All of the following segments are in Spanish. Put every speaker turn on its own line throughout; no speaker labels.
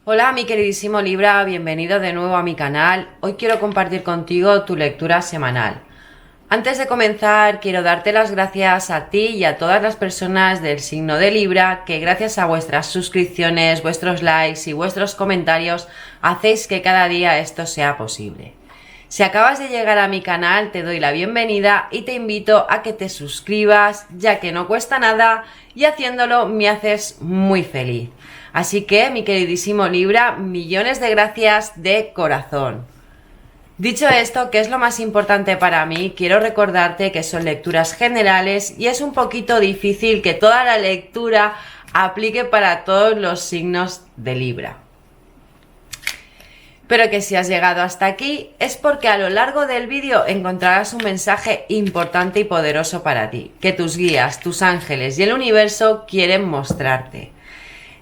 Hola mi queridísimo Libra, bienvenido de nuevo a mi canal. Hoy quiero compartir contigo tu lectura semanal. Antes de comenzar, quiero darte las gracias a ti y a todas las personas del signo de Libra que gracias a vuestras suscripciones, vuestros likes y vuestros comentarios hacéis que cada día esto sea posible. Si acabas de llegar a mi canal, te doy la bienvenida y te invito a que te suscribas, ya que no cuesta nada y haciéndolo me haces muy feliz. Así que, mi queridísimo Libra, millones de gracias de corazón. Dicho esto, que es lo más importante para mí, quiero recordarte que son lecturas generales y es un poquito difícil que toda la lectura aplique para todos los signos de Libra. Pero que si has llegado hasta aquí es porque a lo largo del vídeo encontrarás un mensaje importante y poderoso para ti, que tus guías, tus ángeles y el universo quieren mostrarte.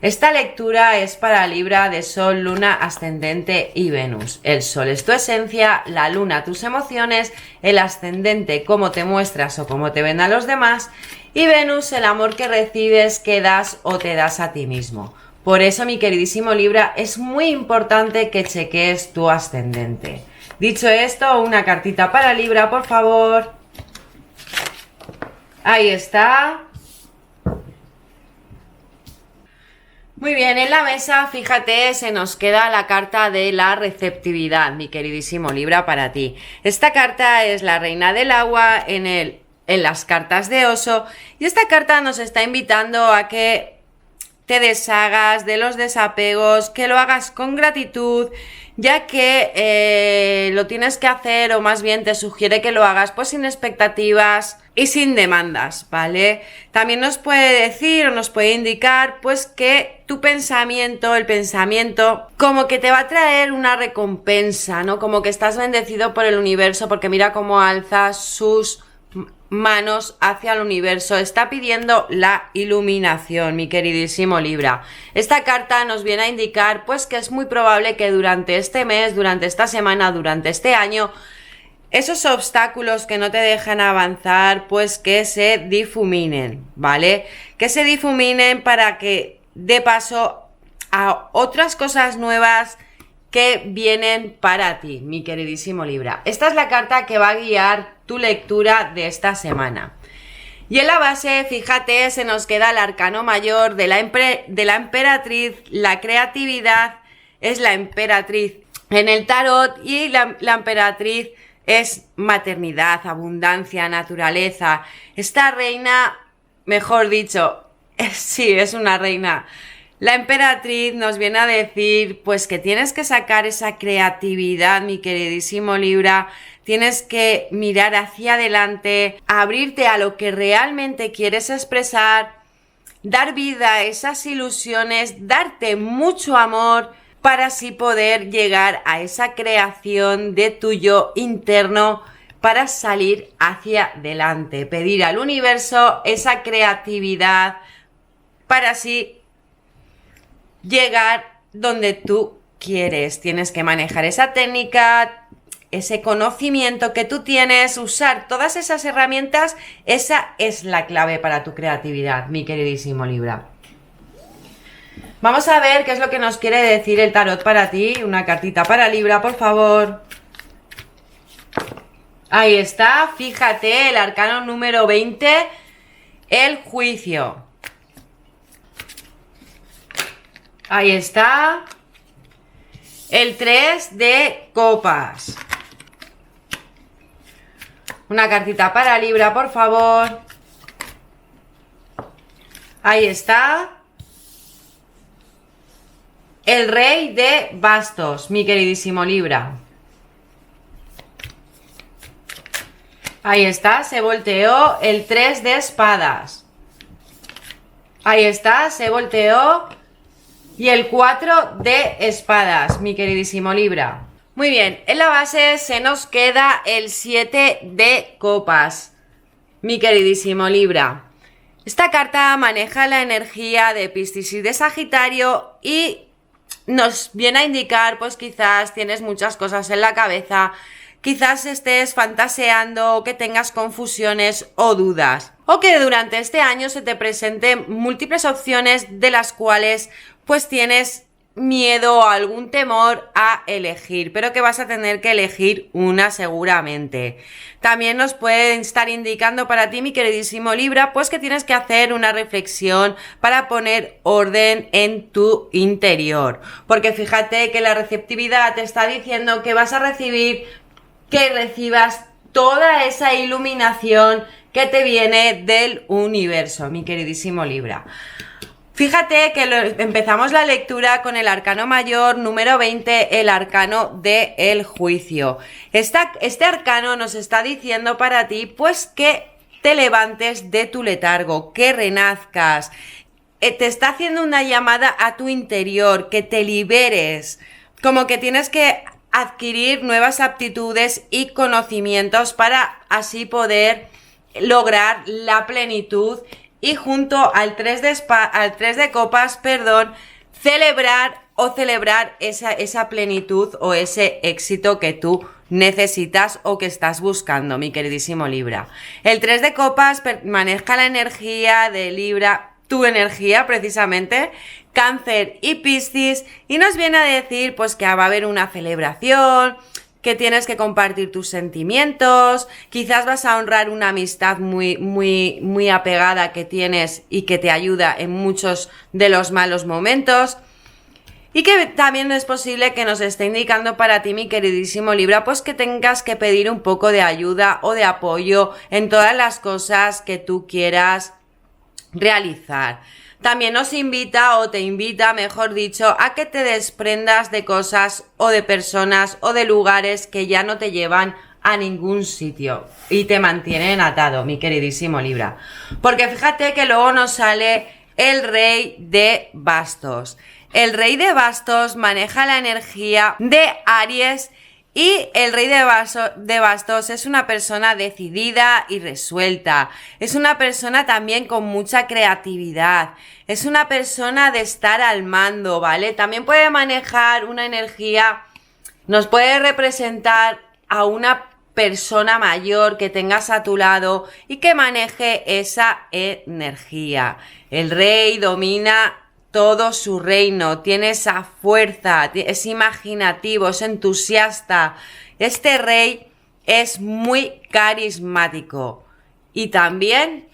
Esta lectura es para Libra de Sol, Luna, Ascendente y Venus. El Sol es tu esencia, la Luna tus emociones, el Ascendente cómo te muestras o cómo te ven a los demás y Venus el amor que recibes, que das o te das a ti mismo. Por eso, mi queridísimo Libra, es muy importante que cheques tu ascendente. Dicho esto, una cartita para Libra, por favor. Ahí está. Muy bien, en la mesa, fíjate, se nos queda la carta de la receptividad, mi queridísimo Libra, para ti. Esta carta es la reina del agua en las cartas de oso y esta carta nos está invitando a que te deshagas de los desapegos, que lo hagas con gratitud, ya que lo tienes que hacer, o más bien te sugiere que lo hagas pues sin expectativas y sin demandas, ¿vale? También nos puede decir o nos puede indicar pues que tu pensamiento, el pensamiento, como que te va a traer una recompensa, ¿no? Como que estás bendecido por el universo, porque mira cómo alza sus manos hacia el universo, está pidiendo la iluminación, mi queridísimo Libra. Esta carta nos viene a indicar pues que es muy probable que durante este mes, durante esta semana, durante este año, esos obstáculos que no te dejan avanzar, pues que se difuminen, ¿vale? Que se difuminen para que dé paso a otras cosas nuevas que vienen para ti, mi queridísimo Libra. Esta es la carta que va a guiar tu lectura de esta semana. Y en la base, fíjate, se nos queda el arcano mayor de la emperatriz, la creatividad es la emperatriz en el tarot y la emperatriz es maternidad, abundancia, naturaleza. Esta reina, mejor dicho, sí, es una reina. La emperatriz nos viene a decir pues que tienes que sacar esa creatividad, mi queridísimo Libra, tienes que mirar hacia adelante, abrirte a lo que realmente quieres expresar, dar vida a esas ilusiones, darte mucho amor para así poder llegar a esa creación de tu yo interno para salir hacia adelante, pedir al universo esa creatividad para así llegar donde tú quieres. Tienes que manejar esa técnica, ese conocimiento que tú tienes, usar todas esas herramientas. Esa es la clave para tu creatividad, mi queridísimo Libra. Vamos a ver qué es lo que nos quiere decir el tarot para ti. Una cartita para Libra, por favor. Ahí está, fíjate, el arcano número 20, el juicio. Ahí está. El 3 de copas. Una cartita para Libra, por favor. Ahí está. El rey de bastos, mi queridísimo Libra. Ahí está, se volteó el 3 de espadas. Ahí está, se volteó. Y el 4 de espadas, mi queridísimo Libra. Muy bien, en la base se nos queda el 7 de copas, mi queridísimo Libra. Esta carta maneja la energía de Piscis y de Sagitario y nos viene a indicar, pues quizás tienes muchas cosas en la cabeza, quizás estés fantaseando o que tengas confusiones o dudas. O que durante este año se te presenten múltiples opciones de las cuales pues tienes miedo o algún temor a elegir, pero que vas a tener que elegir una seguramente. También nos puede estar indicando para ti, mi queridísimo Libra, pues que tienes que hacer una reflexión para poner orden en tu interior, porque fíjate que la receptividad te está diciendo que vas a recibas toda esa iluminación que te viene del universo, mi queridísimo Libra. Fíjate que empezamos la lectura con el arcano mayor número 20, el arcano del juicio. Este arcano nos está diciendo para ti, pues, que te levantes de tu letargo, que renazcas. Te está haciendo una llamada a tu interior, que te liberes, como que tienes que adquirir nuevas aptitudes y conocimientos para así poder lograr la plenitud. Y junto al 3 de copas, celebrar esa plenitud o ese éxito que tú necesitas o que estás buscando, mi queridísimo Libra. El 3 de copas maneja la energía de Libra, tu energía precisamente, Cáncer y Piscis, y nos viene a decir pues que va a haber una celebración, que tienes que compartir tus sentimientos, quizás vas a honrar una amistad muy apegada que tienes y que te ayuda en muchos de los malos momentos. Y que también es posible que nos esté indicando para ti, mi queridísimo Libra, pues que tengas que pedir un poco de ayuda o de apoyo en todas las cosas que tú quieras realizar. También nos invita o te invita, mejor dicho, a que te desprendas de cosas o de personas o de lugares que ya no te llevan a ningún sitio y te mantienen atado, mi queridísimo Libra. Porque fíjate que luego nos sale el Rey de Bastos. El Rey de Bastos maneja la energía de Aries. Y el Rey de Bastos es una persona decidida y resuelta, es una persona también con mucha creatividad, es una persona de estar al mando, ¿vale? También puede manejar una energía, nos puede representar a una persona mayor que tengas a tu lado y que maneje esa energía. El rey domina todo su reino, tiene esa fuerza, es imaginativo, es entusiasta. Este rey es muy carismático y también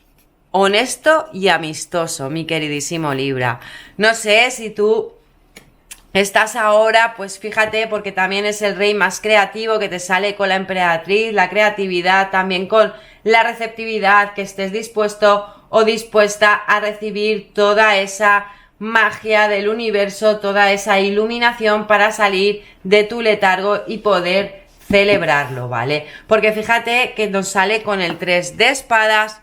honesto y amistoso, mi queridísimo Libra. No sé si tú estás ahora, pues fíjate, porque también es el rey más creativo que te sale con la emperatriz, la creatividad, también con la receptividad, que estés dispuesto o dispuesta a recibir toda esa magia del universo, toda esa iluminación para salir de tu letargo y poder celebrarlo, ¿vale? Porque fíjate que nos sale con el 3 de espadas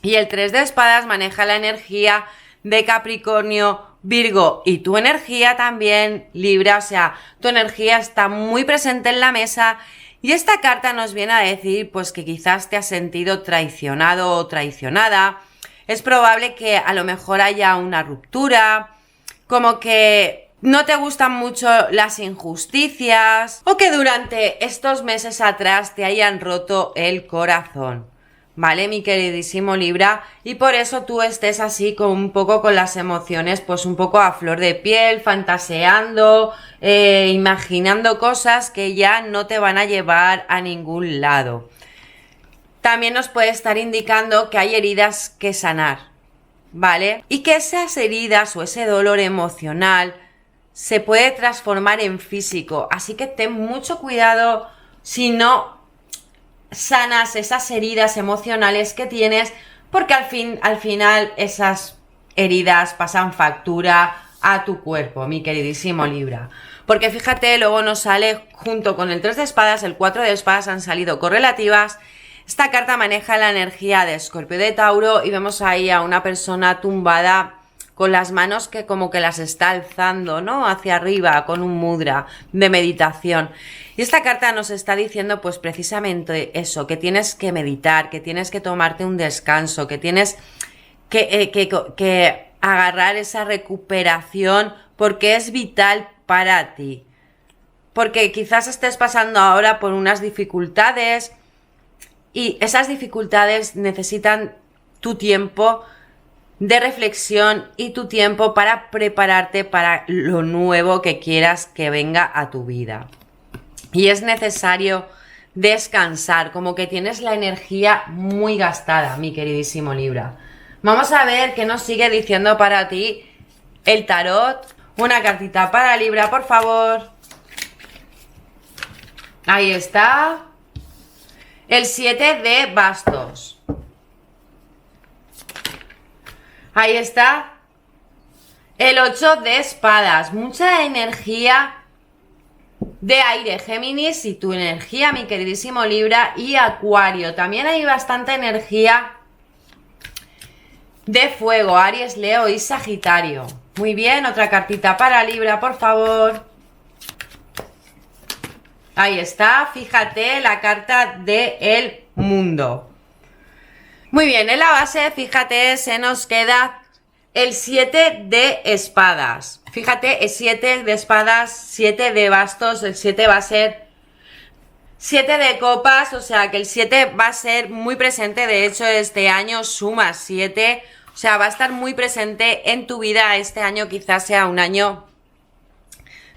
y el 3 de espadas maneja la energía de Capricornio, Virgo y tu energía también, Libra, o sea, tu energía está muy presente en la mesa. Y esta carta nos viene a decir pues que quizás te has sentido traicionado o traicionada. Es probable que a lo mejor haya una ruptura, como que no te gustan mucho las injusticias o que durante estos meses atrás te hayan roto el corazón, ¿vale, mi queridísimo Libra? Y por eso tú estés así con un poco con las emociones pues un poco a flor de piel, fantaseando, imaginando cosas que ya no te van a llevar a ningún lado. También nos puede estar indicando que hay heridas que sanar, ¿vale? Y que esas heridas o ese dolor emocional se puede transformar en físico. Así que ten mucho cuidado si no sanas esas heridas emocionales que tienes, porque al final esas heridas pasan factura a tu cuerpo, mi queridísimo Libra. Porque fíjate, luego nos sale junto con el 3 de espadas, el 4 de espadas han salido correlativas. Esta carta maneja la energía de Escorpio y de Tauro y vemos ahí a una persona tumbada con las manos que como que las está alzando, ¿no? Hacia arriba, con un mudra de meditación. Y esta carta nos está diciendo pues precisamente eso, que tienes que meditar, que tienes que tomarte un descanso, que tienes que agarrar esa recuperación porque es vital para ti. Porque quizás estés pasando ahora por unas dificultades y esas dificultades necesitan tu tiempo de reflexión y tu tiempo para prepararte para lo nuevo que quieras que venga a tu vida. Y es necesario descansar, como que tienes la energía muy gastada, mi queridísimo Libra. Vamos a ver qué nos sigue diciendo para ti el tarot. Una cartita para Libra, por favor. Ahí está. El 7 de bastos. Ahí está. El 8 de espadas. Mucha energía de aire, Géminis, y tu energía, mi queridísimo Libra, y Acuario. También hay bastante energía de fuego, Aries, Leo y Sagitario. Muy bien, otra cartita para Libra, por favor. Ahí está, fíjate, la carta del mundo. Muy bien, en la base, fíjate, se nos queda el 7 de espadas. Fíjate, el 7 de espadas, 7 de bastos, el 7 va a ser 7 de copas, o sea que el 7 va a ser muy presente. De hecho, este año suma 7, o sea, va a estar muy presente en tu vida. Este año quizás sea un año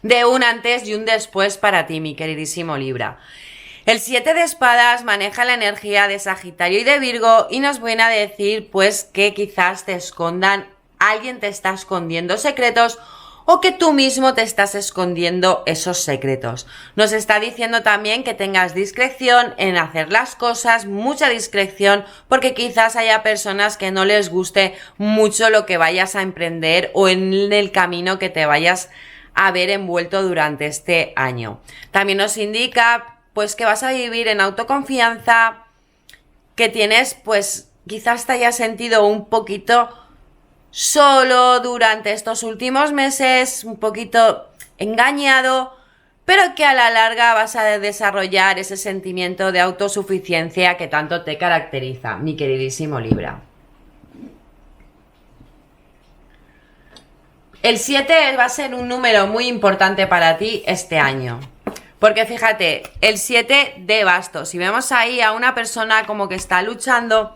de un antes y un después para ti, mi queridísimo Libra. El 7 de espadas maneja la energía de Sagitario y de Virgo y nos viene a decir pues que quizás te escondan, alguien te está escondiendo secretos o que tú mismo te estás escondiendo esos secretos. Nos está diciendo también que tengas discreción en hacer las cosas, mucha discreción, porque quizás haya personas que no les guste mucho lo que vayas a emprender o en el camino que te vayas a ver envuelto durante este año. También nos indica pues que vas a vivir en autoconfianza, que tienes pues quizás te hayas sentido un poquito solo durante estos últimos meses, un poquito engañado, pero que a la larga vas a desarrollar ese sentimiento de autosuficiencia que tanto te caracteriza, mi queridísimo Libra. El 7 va a ser un número muy importante para ti este año. Porque fíjate, el 7 de bastos, si vemos ahí a una persona como que está luchando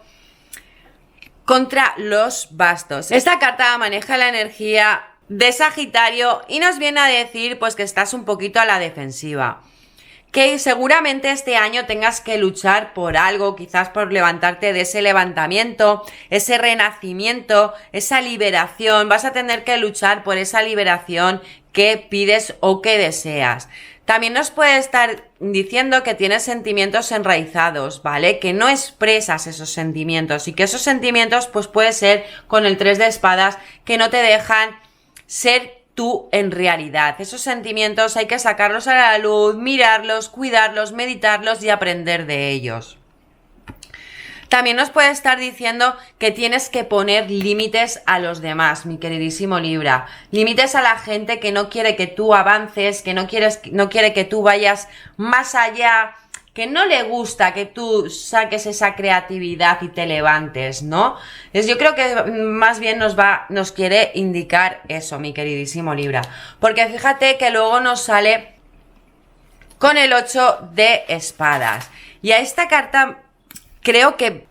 contra los bastos. Esta carta maneja la energía de Sagitario y nos viene a decir pues que estás un poquito a la defensiva. Que seguramente este año tengas que luchar por algo, quizás por levantarte de ese levantamiento, ese renacimiento, esa liberación. Vas a tener que luchar por esa liberación que pides o que deseas. También nos puede estar diciendo que tienes sentimientos enraizados, ¿vale? Que no expresas esos sentimientos y que esos sentimientos pues puede ser con el 3 de espadas que no te dejan ser tú en realidad. Esos sentimientos hay que sacarlos a la luz, mirarlos, cuidarlos, meditarlos y aprender de ellos. También nos puede estar diciendo que tienes que poner límites a los demás, mi queridísimo Libra. Límites a la gente que no quiere que tú avances, que no quiere que tú vayas más allá, que no le gusta que tú saques esa creatividad y te levantes, ¿no? Yo creo que más bien nos quiere indicar eso, mi queridísimo Libra. Porque fíjate que luego nos sale con el 8 de espadas. Y a esta carta creo que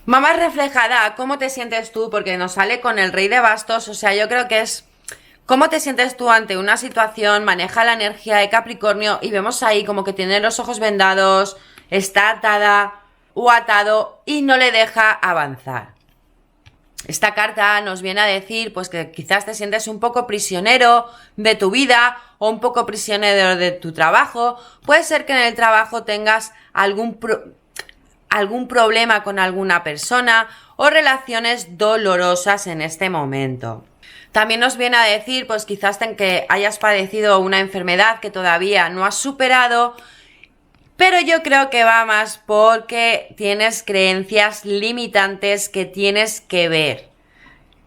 va más reflejada a cómo te sientes tú, porque nos sale con el rey de bastos. O sea, yo creo que es cómo te sientes tú ante una situación, maneja la energía de Capricornio y vemos ahí como que tiene los ojos vendados, está atada o atado y no le deja avanzar. Esta carta nos viene a decir pues que quizás te sientes un poco prisionero de tu vida o un poco prisionero de tu trabajo. Puede ser que en el trabajo tengas algún problema con alguna persona o relaciones dolorosas en este momento. También nos viene a decir, pues quizás que hayas padecido una enfermedad que todavía no has superado, pero yo creo que va más porque tienes creencias limitantes que tienes que ver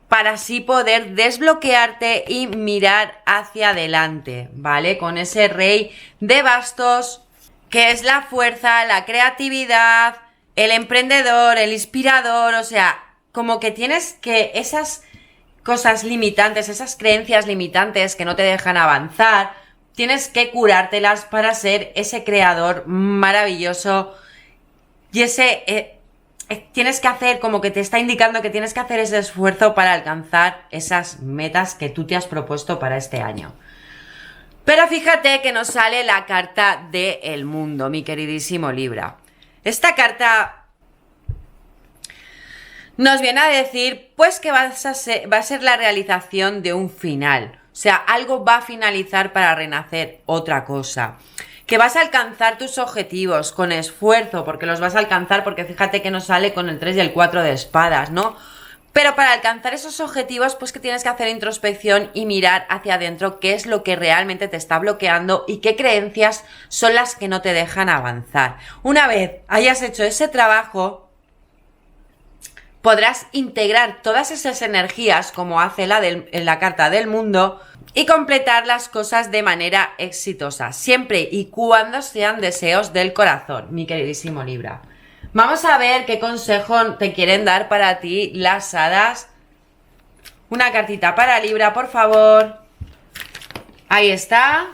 para así poder desbloquearte y mirar hacia adelante, ¿vale? Con ese rey de bastos, que es la fuerza, la creatividad, el emprendedor, el inspirador, o sea, como que tienes que esas cosas limitantes, esas creencias limitantes que no te dejan avanzar, tienes que curártelas para ser ese creador maravilloso y ese tienes que hacer, como que te está indicando que tienes que hacer ese esfuerzo para alcanzar esas metas que tú te has propuesto para este año. Pero fíjate que nos sale la carta del mundo, mi queridísimo Libra. Esta carta nos viene a decir, pues, que va a ser la realización de un final. O sea, algo va a finalizar para renacer otra cosa. Que vas a alcanzar tus objetivos con esfuerzo, porque los vas a alcanzar, porque fíjate que nos sale con el 3 y el 4 de espadas, ¿no? Pero para alcanzar esos objetivos, pues que tienes que hacer introspección y mirar hacia adentro qué es lo que realmente te está bloqueando y qué creencias son las que no te dejan avanzar. Una vez hayas hecho ese trabajo, podrás integrar todas esas energías, como hace la carta del mundo, y completar las cosas de manera exitosa, siempre y cuando sean deseos del corazón, mi queridísimo Libra. Vamos a ver qué consejo te quieren dar para ti las hadas. Una cartita para Libra, por favor. Ahí está.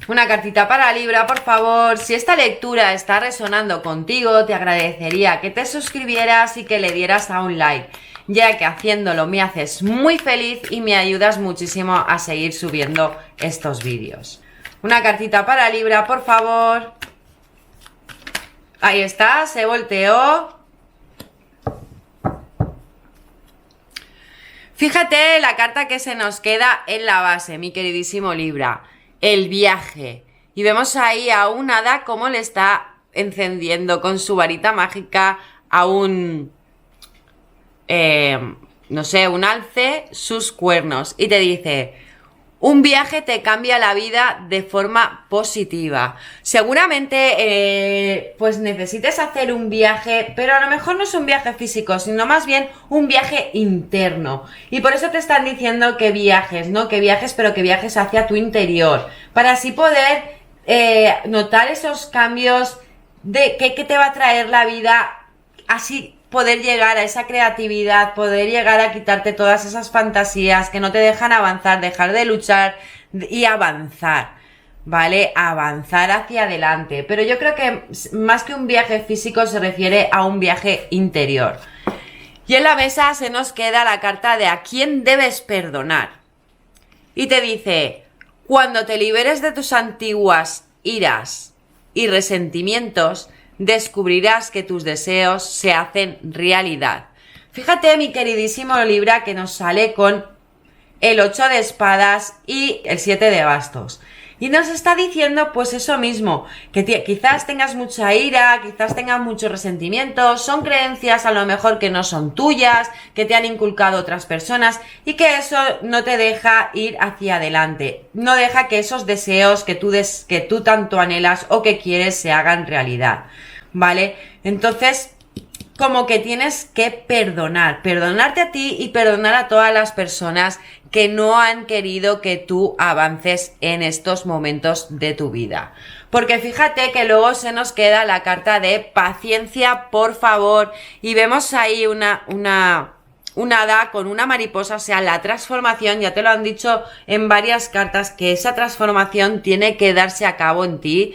Una cartita para Libra, por favor. Si esta lectura está resonando contigo, te agradecería que te suscribieras y que le dieras a un like, ya que haciéndolo me haces muy feliz y me ayudas muchísimo a seguir subiendo estos vídeos. Una cartita para Libra, por favor. Ahí está, se volteó. Fíjate la carta que se nos queda en la base, mi queridísimo Libra. El viaje. Y vemos ahí a un hada cómo le está encendiendo con su varita mágica a un... no sé, un alce, sus cuernos. Y te dice, un viaje te cambia la vida de forma positiva. Seguramente pues necesites hacer un viaje, pero a lo mejor no es un viaje físico, sino más bien un viaje interno. Y por eso te están diciendo que viajes, ¿no? Que viajes, pero que viajes hacia tu interior. Para así poder notar esos cambios de que te va a traer la vida, así poder llegar a esa creatividad, poder llegar a quitarte todas esas fantasías que no te dejan avanzar, dejar de luchar y avanzar, ¿vale? Avanzar hacia adelante. Pero yo creo que más que un viaje físico se refiere a un viaje interior. Y en la mesa se nos queda la carta de a quién debes perdonar. Y te dice, cuando te liberes de tus antiguas iras y resentimientos, descubrirás que tus deseos se hacen realidad. Fíjate, mi queridísimo Libra, que nos sale con el 8 de espadas y el 7 de bastos. Y nos está diciendo pues eso mismo, que quizás tengas mucha ira, quizás tengas mucho resentimiento, son creencias a lo mejor que no son tuyas, que te han inculcado otras personas y que eso no te deja ir hacia adelante, no deja que esos deseos que tú tanto anhelas o que quieres se hagan realidad, ¿vale? Entonces, como que tienes que perdonarte a ti y perdonar a todas las personas que no han querido que tú avances en estos momentos de tu vida. Porque fíjate que luego se nos queda la carta de paciencia, por favor, y vemos ahí un hada con una mariposa, o sea, la transformación, ya te lo han dicho en varias cartas, que esa transformación tiene que darse a cabo en ti.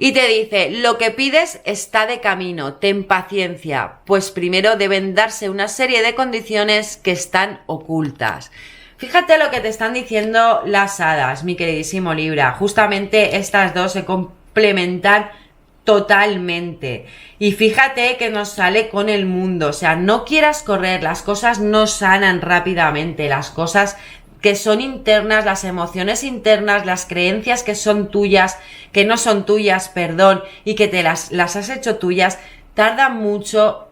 Y te dice, lo que pides está de camino, ten paciencia, pues primero deben darse una serie de condiciones que están ocultas. Fíjate lo que te están diciendo las hadas, mi queridísimo Libra. Justamente estas dos se complementan totalmente. Y fíjate que nos sale con el mundo, o sea, no quieras correr, las cosas no sanan rápidamente, las cosas que son internas, las emociones internas, las creencias que son tuyas, que no son tuyas, perdón, y que te las has hecho tuyas, tardan mucho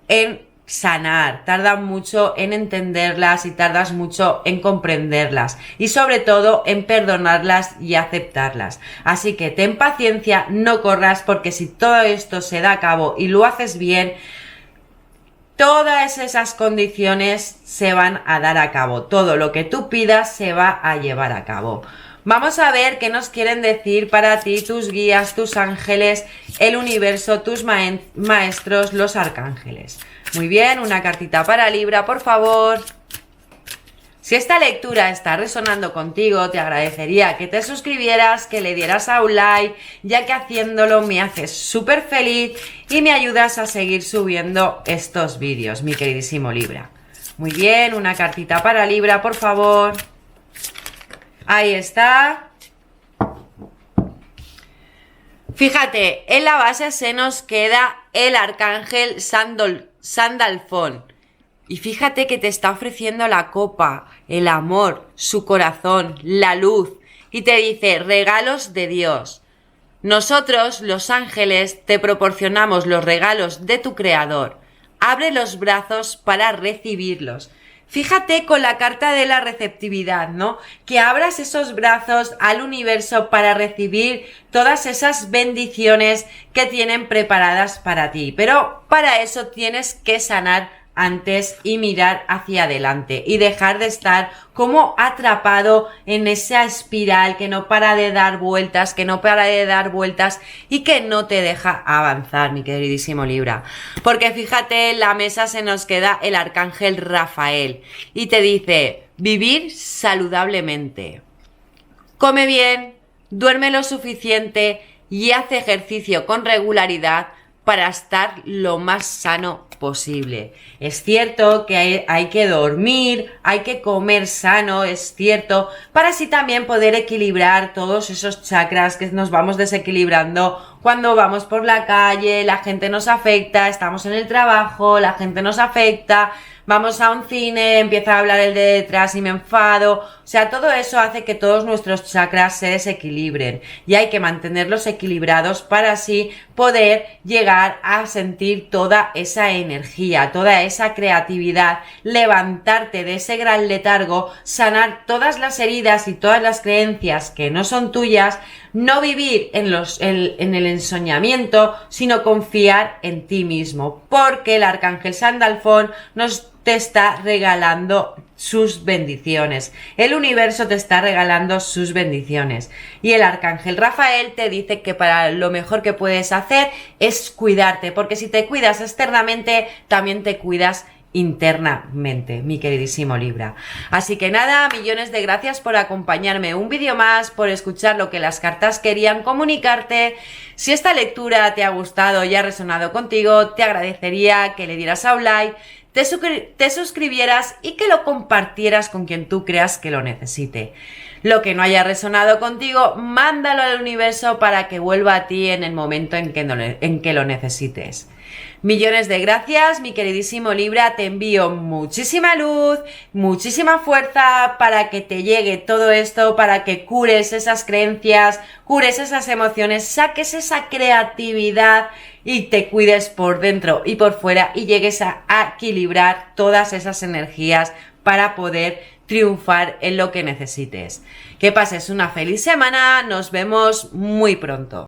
en sanar, tardan mucho en entenderlas y tardas mucho en comprenderlas y sobre todo en perdonarlas y aceptarlas. Así que ten paciencia, no corras, porque si todo esto se da a cabo y lo haces bien, todas esas condiciones se van a dar a cabo. Todo lo que tú pidas se va a llevar a cabo. Vamos a ver qué nos quieren decir para ti tus guías, tus ángeles, el universo, tus maestros, los arcángeles. Muy bien, una cartita para Libra, por favor. Si esta lectura está resonando contigo, te agradecería que te suscribieras, que le dieras a un like, ya que haciéndolo me haces súper feliz y me ayudas a seguir subiendo estos vídeos, mi queridísimo Libra. Muy bien, una cartita para Libra, por favor. Ahí está. Fíjate, en la base se nos queda el arcángel Sandalfón. Y fíjate que te está ofreciendo la copa, el amor, su corazón, la luz. Y te dice, regalos de Dios. Nosotros, los ángeles, te proporcionamos los regalos de tu Creador. Abre los brazos para recibirlos. Fíjate con la carta de la receptividad, ¿no? Que abras esos brazos al universo para recibir todas esas bendiciones que tienen preparadas para ti. Pero para eso tienes que sanar antes y mirar hacia adelante y dejar de estar como atrapado en esa espiral que no para de dar vueltas, y que no te deja avanzar, mi queridísimo Libra. Porque fíjate, en la mesa se nos queda el arcángel Rafael y te dice, vivir saludablemente. Come bien, duerme lo suficiente y haz ejercicio con regularidad para estar lo más sano posible. Es cierto que hay que dormir, hay que comer sano, es cierto, para así también poder equilibrar todos esos chakras que nos vamos desequilibrando cuando vamos por la calle, la gente nos afecta, estamos en el trabajo, la gente nos afecta, vamos a un cine, empieza a hablar el de detrás y me enfado. O sea, todo eso hace que todos nuestros chakras se desequilibren y hay que mantenerlos equilibrados para así poder llegar a sentir toda esa energía, toda esa creatividad, levantarte de ese gran letargo, sanar todas las heridas y todas las creencias que no son tuyas, no vivir en el ensoñamiento, sino confiar en ti mismo, porque el arcángel Sandalfón te está regalando sus bendiciones. El universo te está regalando sus bendiciones. Y el arcángel Rafael te dice que para lo mejor que puedes hacer es cuidarte, porque si te cuidas externamente, también te cuidas internamente, mi queridísimo Libra. Así que nada, millones de gracias por acompañarme un vídeo más, por escuchar lo que las cartas querían comunicarte. Si esta lectura te ha gustado y ha resonado contigo, te agradecería que le dieras a un like, te suscribieras y que lo compartieras con quien tú creas que lo necesite. Lo que no haya resonado contigo, mándalo al universo para que vuelva a ti en el momento en que lo necesites. Millones de gracias, mi queridísimo Libra, te envío muchísima luz, muchísima fuerza para que te llegue todo esto, para que cures esas creencias, cures esas emociones, saques esa creatividad y te cuides por dentro y por fuera y llegues a equilibrar todas esas energías para poder triunfar en lo que necesites. Que pases una feliz semana, nos vemos muy pronto.